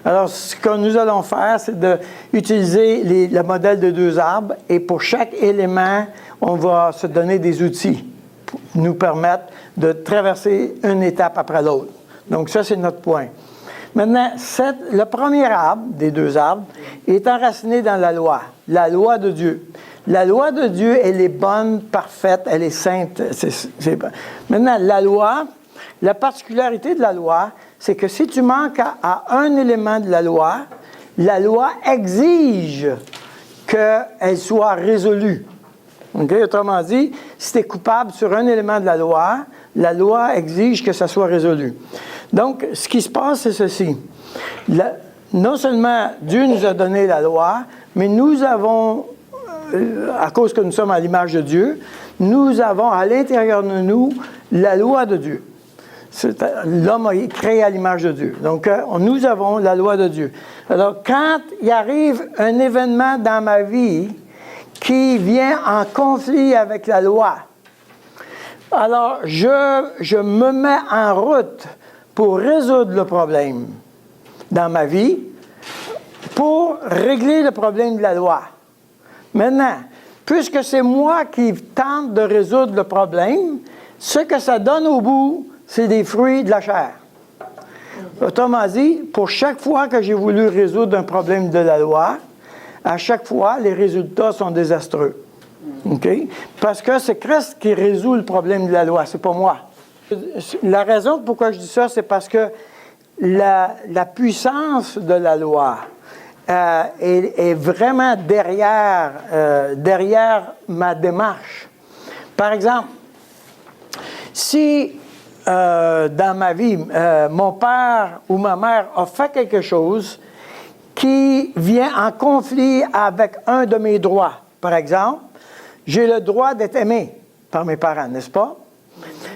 Alors, ce que nous allons faire, c'est d'utiliser le modèle de 2 arbres et pour chaque élément, on va se donner des outils pour nous permettre de traverser une étape après l'autre. Donc, ça, c'est notre point. Maintenant, le premier arbre, des 2 arbres, est enraciné dans la loi de Dieu. La loi de Dieu, elle est bonne, parfaite, elle est sainte. Maintenant, la loi, la particularité de la loi, c'est que si tu manques à un élément de la loi exige qu'elle soit résolue. Okay? Autrement dit, si tu es coupable sur un élément de la loi exige que ça soit résolu. Donc, ce qui se passe, c'est ceci. Non seulement Dieu nous a donné la loi, mais nous avons, à cause que nous sommes à l'image de Dieu, nous avons à l'intérieur de nous la loi de Dieu. L'homme est créé à l'image de Dieu. Donc, nous avons la loi de Dieu. Alors, quand il arrive un événement dans ma vie qui vient en conflit avec la loi, alors je me mets en route pour résoudre le problème dans ma vie, pour régler le problème de la loi. Maintenant, puisque c'est moi qui tente de résoudre le problème, ce que ça donne au bout, c'est des fruits de la chair. Autrement dit, pour chaque fois que j'ai voulu résoudre un problème de la loi, à chaque fois, les résultats sont désastreux. Okay? Parce que c'est Christ qui résout le problème de la loi, c'est pas moi. La raison pourquoi je dis ça, c'est parce que la puissance de la loi est vraiment derrière ma démarche. Par exemple, si dans ma vie, mon père ou ma mère a fait quelque chose qui vient en conflit avec un de mes droits, par exemple, j'ai le droit d'être aimé par mes parents, n'est-ce pas?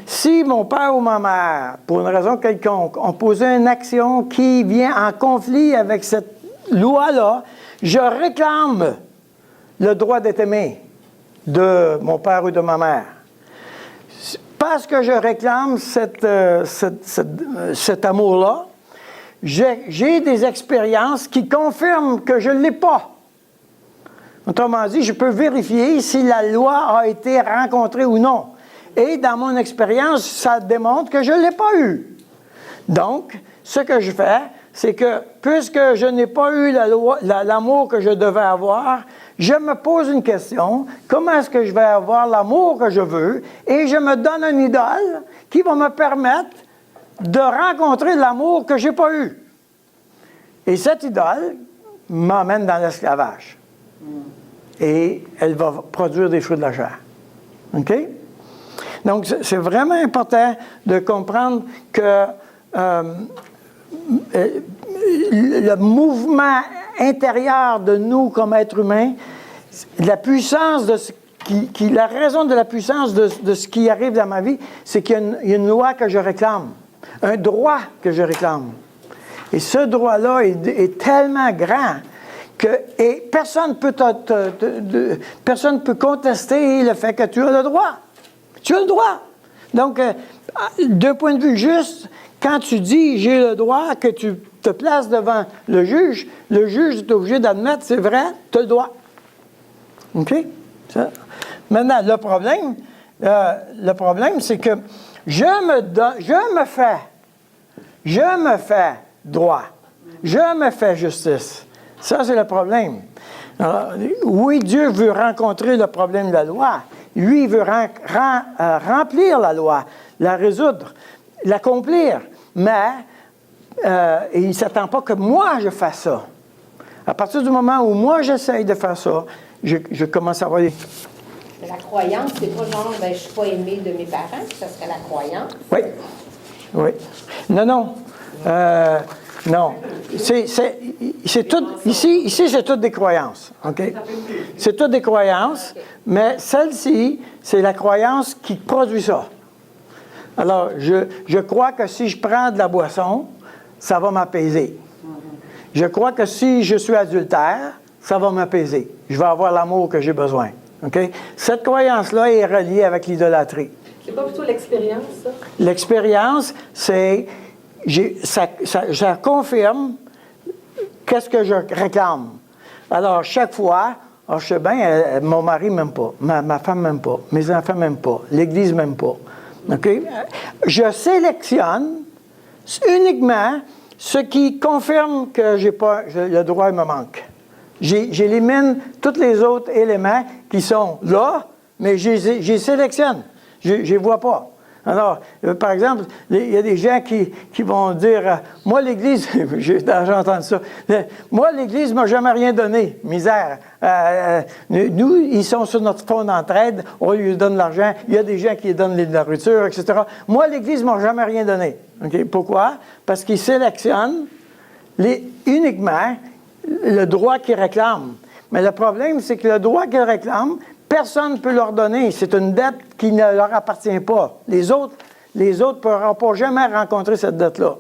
Si mon père ou ma mère, pour une raison quelconque, ont posé une action qui vient en conflit avec cette loi-là, je réclame le droit d'être aimé de mon père ou de ma mère. Parce que je réclame cet amour-là, j'ai des expériences qui confirment que je ne l'ai pas. Autrement dit, je peux vérifier si la loi a été rencontrée ou non. Et dans mon expérience, ça démontre que je ne l'ai pas eu. Donc, ce que je fais, c'est que puisque je n'ai pas eu l'amour que je devais avoir, je me pose une question, comment est-ce que je vais avoir l'amour que je veux? Et je me donne une idole qui va me permettre de rencontrer l'amour que je n'ai pas eu. Et cette idole m'emmène dans l'esclavage. Et elle va produire des fruits de la chair. OK? Donc, c'est vraiment important de comprendre que le mouvement intérieur de nous comme êtres humains, la puissance de la raison de la puissance de ce qui arrive dans ma vie, c'est qu'il y a une loi que je réclame, un droit que je réclame. Et ce droit-là est tellement grand et personne ne peut contester le fait que tu as le droit. Tu as le droit. Donc, d'un point de vue juste, quand tu dis « j'ai le droit », que tu te places devant le juge est obligé d'admettre « c'est vrai, tu as le droit ». OK? Ça. Maintenant, le problème, c'est que je me fais droit. Je me fais justice. Ça, c'est le problème. Alors, oui, Dieu veut rencontrer le problème de la loi. Lui, il veut remplir la loi, la résoudre, l'accomplir. Mais il ne s'attend pas que moi, je fasse ça. À partir du moment où moi, j'essaye de faire ça, je commence à avoir des... La croyance, c'est pas genre, je ne suis pas aimé de mes parents, ça serait la croyance. Oui. Oui. Non. Non. C'est tout, ici, c'est toutes des croyances. OK? C'est toutes des croyances, mais celle-ci, c'est la croyance qui produit ça. Alors, je crois que si je prends de la boisson, ça va m'apaiser. Je crois que si je suis adultère, ça va m'apaiser. Je vais avoir l'amour que j'ai besoin. Okay? Cette croyance-là est reliée avec l'idolâtrie. C'est pas plutôt l'expérience, ça? L'expérience, c'est... ça confirme qu'est-ce que je réclame? Alors, chaque fois, alors, je sais bien, mon mari ne m'aime pas, ma femme ne m'aime pas, mes enfants ne m'aiment pas, l'Église ne m'aime pas. OK? Je sélectionne uniquement ce qui confirme que le droit me manque. J'élimine tous les autres éléments qui sont là, mais je les sélectionne. Je ne les vois pas. Alors, par exemple, il y a des gens qui vont dire moi, l'Église, j'ai entendu ça, moi, l'Église ne m'a jamais rien donné, misère. Nous, ils sont sur notre fonds d'entraide, on lui donne l'argent, il y a des gens qui lui donnent de la nourriture, etc. Moi, l'Église ne m'a jamais rien donné. Okay? Pourquoi? Parce qu'ils sélectionnent uniquement le droit qu'ils réclament. Mais le problème, c'est que le droit qu'ils réclament, personne ne peut leur donner. C'est une dette qui ne leur appartient pas. Les autres ne pourront pas jamais rencontrer cette dette-là.